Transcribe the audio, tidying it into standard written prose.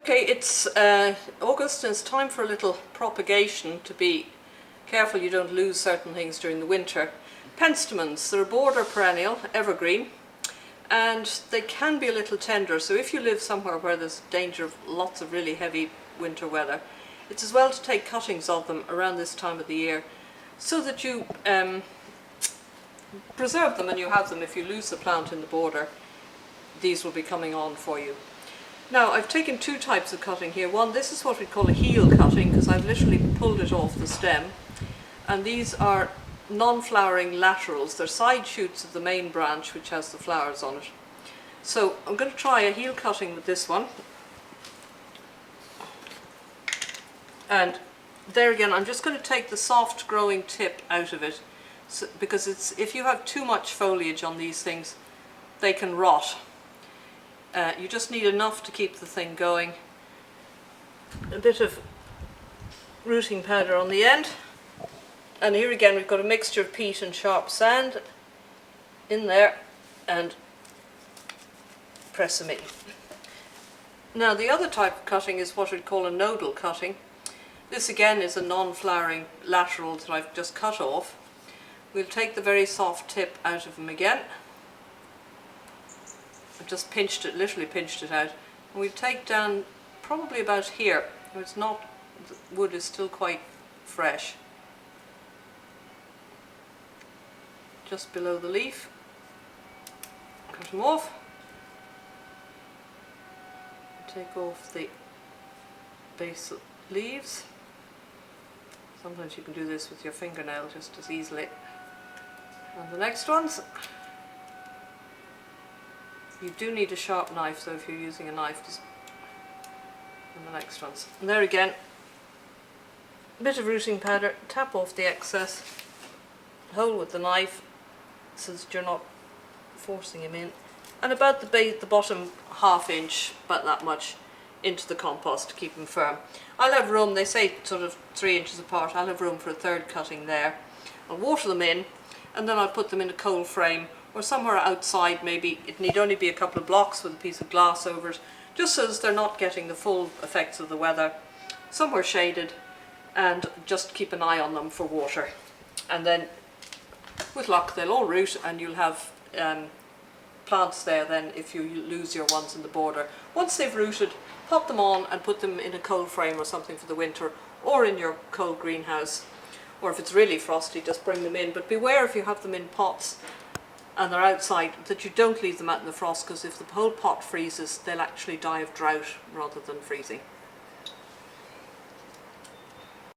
Okay, it's August and it's time for a little propagation. To be careful you don't lose certain things during the winter. Penstemons, they're a border perennial, evergreen, and they can be a little tender, so if you live somewhere where there's danger of lots of really heavy winter weather, it's as well to take cuttings of them around this time of the year so that you preserve them and you have them. If you lose the plant in the border, these will be coming on for you. Now, I've taken two types of cutting here. One, this is what we call a heel cutting, because I've literally pulled it off the stem. And these are non-flowering laterals. They're side shoots of the main branch, which has the flowers on it. So I'm going to try a heel cutting with this one. And there again, I'm just going to take the soft growing tip out of it, because if you have too much foliage on these things, they can rot. You just need enough to keep the thing going. A bit of rooting powder on the end. And here again we've got a mixture of peat and sharp sand in there, and press them in. Now the other type of cutting is what we'd call a nodal cutting. This again is a non-flowering lateral that I've just cut off. We'll take the very soft tip out of them again. I've just pinched it, literally pinched it out, and we take down probably about here, where it's not, the wood is still quite fresh, just below the leaf. Cut them off, take off the base leaves. Sometimes you can do this with your fingernail just as easily. And the next ones, you do need a sharp knife, so if you're using a knife, just and the next ones. And there again, a bit of rooting powder, tap off the excess, hold with the knife so that you're not forcing him in, and about the bottom ½ inch, about that much, into the compost to keep them firm. I'll have room, they say sort of 3 inches apart, I'll have room for a third cutting there. I'll water them in, and then I'll put them in a cold frame or somewhere outside. Maybe it need only be a couple of blocks with a piece of glass over it, just so as they're not getting the full effects of the weather. Somewhere shaded, and just keep an eye on them for water. And then with luck they'll all root, and you'll have plants there then if you lose your ones in the border. Once they've rooted, pop them on and put them in a cold frame or something for the winter, or in your cold greenhouse, or if it's really frosty, just bring them in. But beware if you have them in pots and they're outside, that you don't leave them out in the frost, because if the whole pot freezes, they'll actually die of drought rather than freezing.